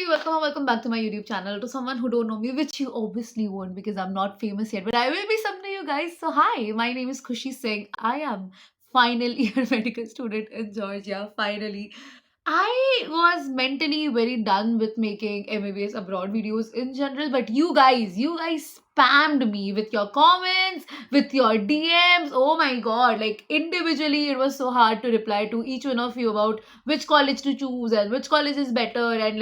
welcome back to my YouTube channel. To someone who don't know me, which you obviously won't because I'm not famous yet, but I will be someday, you guys. So hi, my name is Khushi Singh. I am final year medical student in Georgia. Finally, I was mentally very done with making MBBS abroad videos in general, but you guys spammed me with your comments, with your DMs. Oh my god, like individually, it was so hard to reply to each one of you about which college to choose and which college is better, and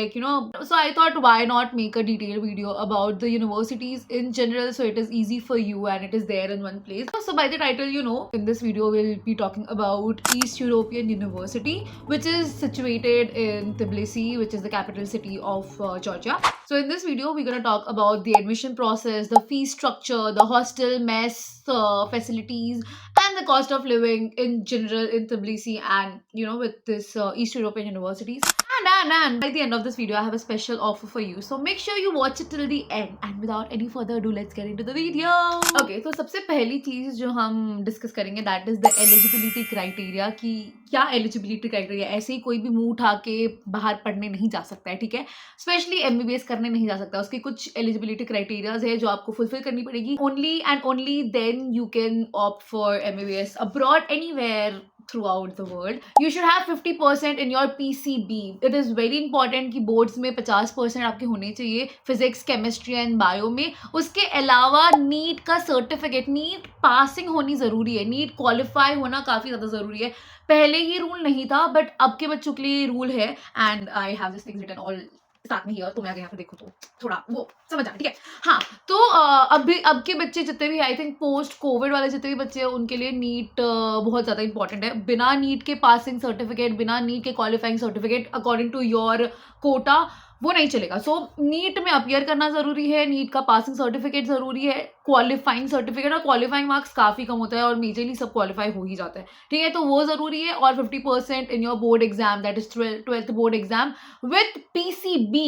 so I thought, why not make a detailed video about the universities in general, so it is easy for you and it is there in one place. So by the title, in this video we'll be talking about East European University, which is situated in Tbilisi, which is the capital city of Georgia. So in this video we're going to talk about the admission process, the fee structure, the hostel mess facilities, and the cost of living in general in Tbilisi, and with this East European universities. And by the end of this video, I have a special offer for you. So make sure you watch it till the end. And without any further ado, let's get into the video. Okay, तो सबसे पहली चीज जो हम discuss करेंगे, that is the eligibility criteria. कि क्या eligibility criteria? ऐसे ही कोई भी मुंह उठा के बाहर पढ़ने नहीं जा सकता है, ठीक है? स्पेशली MBBS करने नहीं जा सकता. उसके कुछ eligibility criteria है जो आपको fulfill करनी पड़ेगी. Only and only then you can opt for MBBS abroad anywhere throughout the world. You should have 50% in your PCB. It is very important कि बोर्ड्स में 50% आपके होने चाहिए फिजिक्स, केमिस्ट्री एंड बायो में. उसके अलावा नीट का सर्टिफिकेट, नीट पासिंग होनी ज़रूरी है, नीट क्वालिफाई होना काफ़ी ज़्यादा ज़रूरी है. पहले ये रूल नहीं था, बट अब के बच्चों के लिए ये रूल है. And I have this things written all साथ में ही, और तुम आगे यहाँ पे देखो तो थोड़ा वो समझ आ, ठीक है. हाँ, तो अब के बच्चे जितने भी, आई थिंक पोस्ट कोविड वाले जितने भी बच्चे हैं, उनके लिए नीट बहुत ज़्यादा इंपॉर्टेंट है. बिना नीट के पासिंग सर्टिफिकेट, बिना नीट के qualifying certificate according to your quota वो नहीं चलेगा. सो नीट में अपीयर करना ज़रूरी है, नीट का पासिंग सर्टिफिकेट ज़रूरी है, क्वालिफाइंग सर्टिफिकेट, और क्वालिफाइंग मार्क्स काफ़ी कम होता है और मेजरली सब क्वालिफाई हो ही जाता है, ठीक है. तो वो ज़रूरी है. और 50% in your board exam, that is 12th board exam with PCB.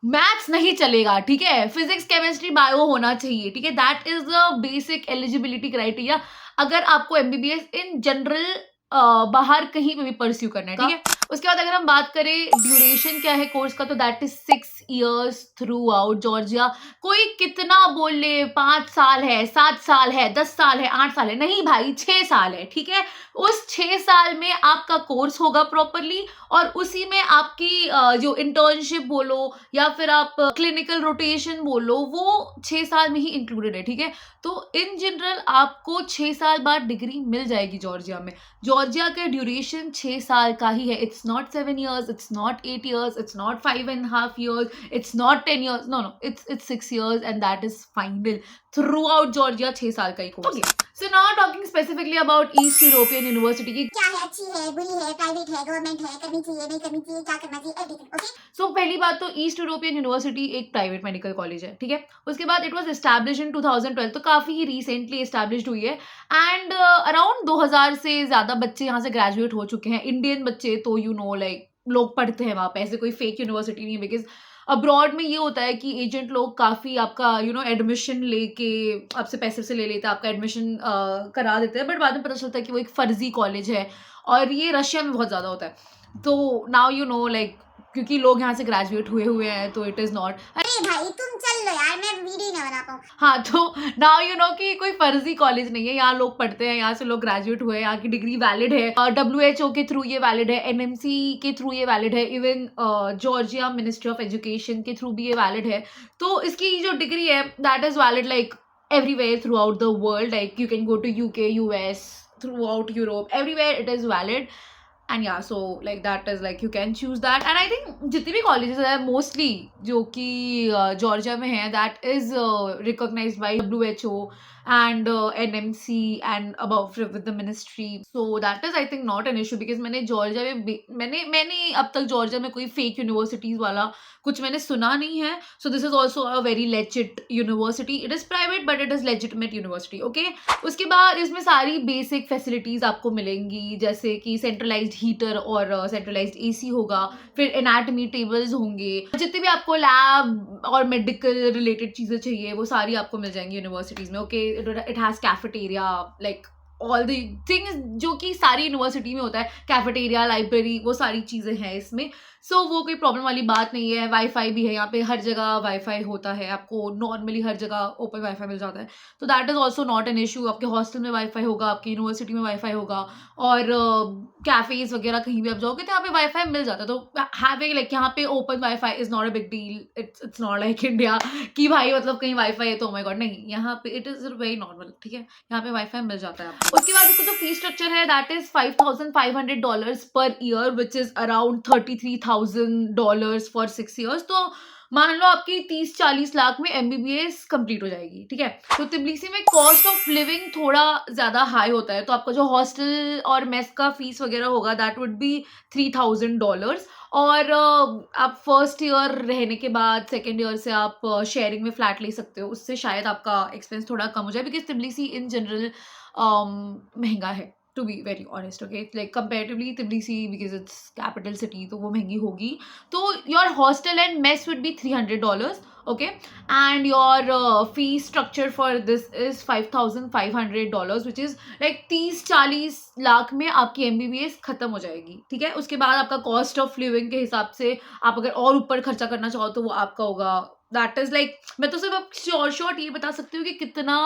Maths नहीं चलेगा, ठीक है. फिजिक्स, केमिस्ट्री, बायो होना चाहिए, ठीक है. That is the basic eligibility criteria अगर आपको MBBS इन जनरल बाहर कहीं पे भी परस्यू करना है, ठीक है. उसके बाद अगर हम बात करें ड्यूरेशन क्या है कोर्स का, तो that is 6 years through out Georgia. कोई कितना बोल ले, 5 साल है, 7 साल है, 10 साल है, 8 साल है, नहीं भाई, 6 साल है, ठीक है. उस 6 साल में आपका कोर्स होगा प्रॉपरली, और उसी में आपकी जो इंटर्नशिप बोलो या फिर आप क्लिनिकल रोटेशन बोलो, वो 6 साल में ही इंक्लूडेड है, ठीक है. तो इन जनरल आपको 6 साल बाद डिग्री मिल जाएगी जॉर्जिया में. जॉर्जिया का ड्यूरेशन 6 साल का ही है. It's not 7 years, it's not 8 years, it's not 5.5 years, it's not 10 years. No, it's 6 years, and that is final throughout Georgia. 6 साल का ही course. Okay. So now talking specifically about East European University की क्या है, अच्छी है, बुरी है, private है, गवर्नमेंट है, करनी चाहिए, नहीं करनी चाहिए, क्या करना चाहिए, एवरीथिंग. ओके. सो पहली बात तो ईस्ट यूरोपियन यूनिवर्सिटी एक प्राइवेट मेडिकल कॉलेज है, ठीक है. उसके बाद इट वाज एस्टैब्लिश इन 2012, तो काफ़ी ही रिसेंटली एस्टैब्लिश्ड हुई है. एंड अराउंड 2000 से ज़्यादा बच्चे यहाँ से ग्रेजुएट हो चुके हैं. इंडियन बच्चे तो लाइक लोग पढ़ते हैं वहाँ पे, ऐसे कोई फेक यूनिवर्सिटी नहीं है. बिकॉज अब्रॉड में ये होता है कि एजेंट लोग काफ़ी आपका एडमिशन लेके आपसे पैसे से ले लेते हैं, आपका एडमिशन करा देते हैं, बट बाद में पता चलता है कि वो एक फर्जी कॉलेज है. और ये रशिया में बहुत ज़्यादा होता है. तो नाउ लाइक क्योंकि लोग यहाँ से ग्रेजुएट हुए हैं, तो इट इज़ नॉट. अरे भाई तुम चल लो यार, मैं वीडियो ना बना पाऊँ. हाँ, तो नाउ कि कोई फर्जी कॉलेज नहीं है. यहाँ लोग पढ़ते हैं, यहाँ से लोग ग्रेजुएट हुए हैं, यहाँ की डिग्री वैलिड है. WHO के थ्रू ये वैलिड है, NMC के थ्रू ये वैलिड है, even Georgia ministry of education के थ्रू भी ये वैलिड है. तो इसकी जो डिग्री है that is valid like everywhere throughout the world. Like you can go to UK, US, throughout Europe, everywhere it is valid. And yeah, so like that is like you can choose that. And I think जितनी भी colleges है mostly जो कि Georgia में है, that is recognized by WHO and NMC and above with the ministry. So that is I think not an issue, because मैंने Georgia में मैंने अब तक जॉर्जिया में कोई फेक यूनिवर्सिटीज़ वाला कुछ मैंने सुना नहीं है. So this is also a very legit university. It is private but it is legitimate university. Okay. उसके बाद इसमें सारी बेसिक फैसिलिटीज़ आपको मिलेंगी, जैसे कि सेंट्रलाइज्ड हीटर और सेंट्रलाइज्ड AC होगा, फिर एनाटमी टेबल्स होंगे, जितने भी आपको लैब और मेडिकल रिलेटेड चीज़ें चाहिए वो सारी आपको मिल जाएंगी यूनिवर्सिटीज़ में. Okay. It has cafeteria, like all the things जो कि सारी यूनिवर्सिटी में होता है. कैफेटेरिया, लाइब्रेरी, वो सारी चीज़ें हैं इसमें. सो वो कोई प्रॉब्लम वाली बात नहीं है। वाईफाई भी है यहाँ पे, हर जगह वाईफाई होता है, आपको नॉर्मली हर जगह ओपन वाईफाई मिल जाता है। तो that is also not an issue. आपके हॉस्टल में वाईफाई होगा, आपकी यूनिवर्सिटी में वाईफाई होगा, और कैफ़ेज़ वगैरह कहीं भी आप जाओगे तो यहाँ पे वाईफाई मिल जाता है। तो हैविंग लाइक यहाँ पे open wifi is not a big deal. It's not like India कि भाई मतलब कहीं वाईफाई है तो ओह माय गॉड, नहीं, यहाँ पे इट इज़ वेरी नॉर्मल, ठीक है? यहाँ पे वाईफाई मिल जाता है आपको। उसके बाद इसका जो फीस स्ट्रक्चर है that is $5,500 per year, which is around $33,000 for 6 years. तो मान लो आपकी 30-40 लाख में एमबीबीएस कंप्लीट हो जाएगी, ठीक है? तो तिब्लिसी में कॉस्ट ऑफ लिविंग थोड़ा ज़्यादा हाई होता है, तो आपका जो हॉस्टल और मेस का फीस वगैरह होगा दैट वुड बी $3,000। और आप फर्स्ट ईयर रहने के बाद सेकेंड ईयर से आप शेयरिंग में फ्लैट ले सकते हो, उससे शायद आपका एक्सपेंस थोड़ा कम हो जाए, बिकॉज तिब्लिसी इन जनरल महंगा है, to be very honest. Okay, like comparatively Tbilisi because it's capital city तो वो महंगी होगी। तो your hostel and mess would be $300, okay, and your fee structure for this is $5,500, which is like 30-40 lakh में आपकी MBBS खत्म हो जाएगी, ठीक है? उसके बाद आपका कॉस्ट ऑफ लिविंग के हिसाब से आप अगर और ऊपर खर्चा करना चाहो तो वो आपका होगा। दैट इज लाइक मैं तो सिर्फ अब शॉर्ट ये बता सकती हूँ कि कितना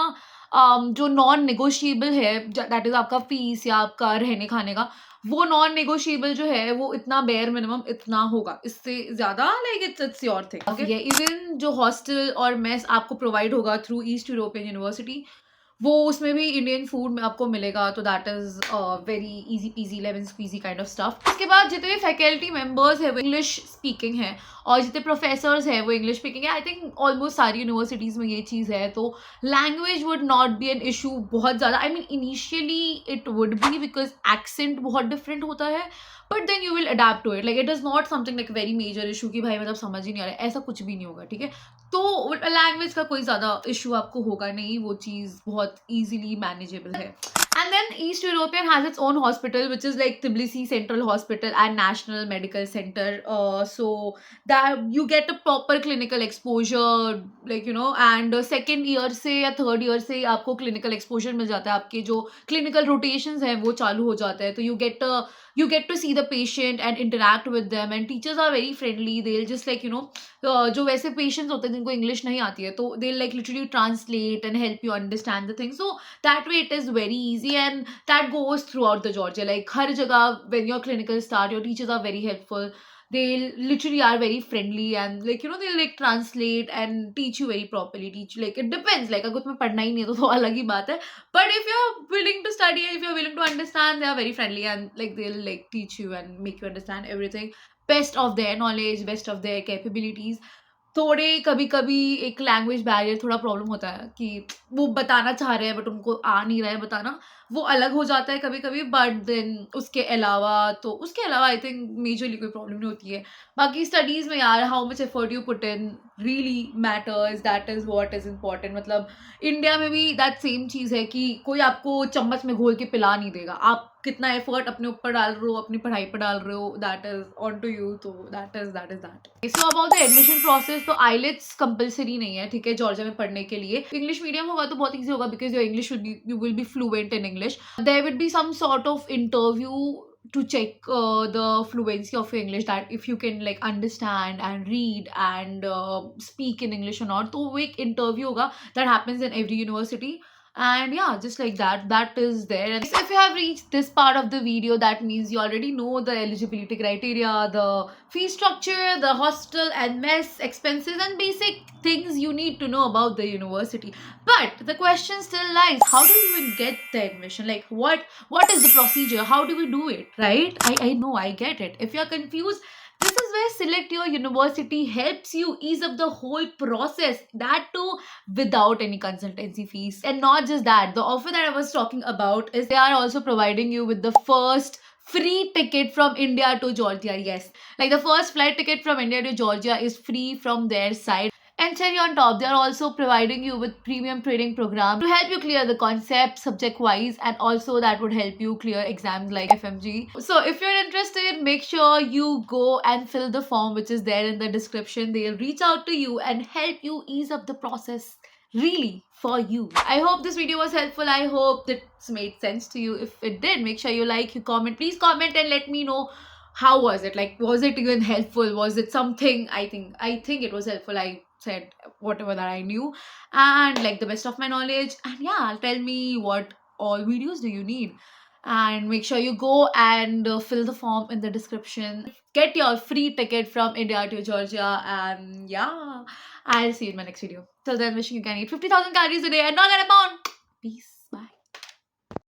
जो नॉन नेगोशिएबल है दैट इज आपका फीस या आपका रहने खाने का, वो नॉन नेगोशिएबल जो है वो इतना बेयर मिनिमम इतना होगा, इससे ज्यादा like it's your thing. Okay, even जो हॉस्टल और मेस आपको प्रोवाइड होगा थ्रू ईस्ट यूरोपियन यूनिवर्सिटी, वो उसमें भी इंडियन फूड में आपको मिलेगा। तो that is very easy peasy lemon squeezy kind of stuff. उसके बाद जितने फैकल्टी मेंबर्स है वो इंग्लिश स्पीकिंग है, और जितने प्रोफेसर्स हैं वो इंग्लिश स्पीकिंग है। आई थिंक ऑलमोस्ट सारी यूनिवर्सिटीज़ में ये चीज़ है, तो language would not be an issue बहुत ज़्यादा। I mean initially it would be because accent बहुत डिफरेंट होता है, but then you will adapt to it. Like it is not something like very major issue कि भाई मतलब समझ ही नहीं आ रहा है, ऐसा कुछ भी नहीं होगा, ठीक है? तो लैंग्वेज का कोई ज़्यादा इशू आपको होगा नहीं, वो चीज़ बहुत ईजिली मैनेजेबल है। And then East European has its own hospital, which is like Tbilisi Central Hospital and National Medical Center. So that you get a proper clinical exposure, like you know, and second year से या third year से आपको clinical exposure मिल जाता है, आपके जो clinical rotations हैं वो चालू हो जाता है। तो you get to see the patient and interact with them, and teachers are very friendly. They'll just like you know, जो वैसे पेशेंट्स होते हैं जिनको इंग्लिश नहीं आती है, तो they like literally translate and help you understand the thing. So that way it is very easy and that goes throughout the Georgia. Like हर जगह when your clinical start, your teachers are very helpful, they literally are very friendly, and like you know they'll like translate and teach you very properly, teach you like it depends, like अगर तुम्हें पढ़ना ही नहीं है तो अलग ही बात है, but if you're willing to study, if you're willing to understand, they are very friendly and like they'll like teach you and make you understand everything best of their knowledge, best of their capabilities. थोड़े कभी कभी एक language barrier थोड़ा problem होता है कि वो बताना चाह रहे हैं बट उनको आ नहीं रहा है बताना, वो अलग हो जाता है कभी कभी, बट देन उसके अलावा आई थिंक मेजरली कोई प्रॉब्लम नहीं होती है। बाकी स्टडीज़ में यार how much effort you put in really matters, that is what is important. मतलब इंडिया में भी दैट सेम चीज़ है कि कोई आपको चम्मच में घोल के पिला नहीं देगा, आप कितना एफर्ट अपने ऊपर डाल रहे हो, अपनी पढ़ाई पर डाल रहे हो, that is on to you. तो that is so about the admission process. तो आईलेट्स कंपलसरी नहीं है, ठीक है, जॉर्जिया में पढ़ने के लिए। इंग्लिश मीडियम होगा तो बहुत ईजी होगा because your English you will be fluent in English. There will be some sort of interview to check the fluency of your English, that if you can like understand and read and speak in English or not. तो वो एक interview होगा that happens in every university, and yeah, just like that is there. And if you have reached this part of the video, that means you already know the eligibility criteria, the fee structure, the hostel and mess expenses, and basic things you need to know about the university. But the question still lies, how do you even get the admission? Like what is the procedure? How do we do it, right? I know, I get it. If you're confused, this is where Select Your University helps you ease up the whole process, that too without any consultancy fees. And not just that, the offer that I was talking about is they are also providing you with the first free ticket from India to Georgia. Yes, like the first flight ticket from India to Georgia is free from their side. And cherry on top, they are also providing you with premium training program to help you clear the concept subject wise, and also that would help you clear exams like FMG. So if you're interested, make sure you go and fill the form which is there in the description. They'll reach out to you and help you ease up the process really for you. I hope this video was helpful. I hope this made sense to you. If it did, make sure you like, you comment. Please comment and let me know how was it? Like, was it even helpful? Was it something? I think it was helpful. I said whatever that I knew, and like the best of my knowledge. And yeah, tell me what all videos do you need, and make sure you go and fill the form in the description. Get your free ticket from India to Georgia, and yeah, I'll see you in my next video. Till then, wishing you can eat 50,000 calories a day and not get a pound. Peace.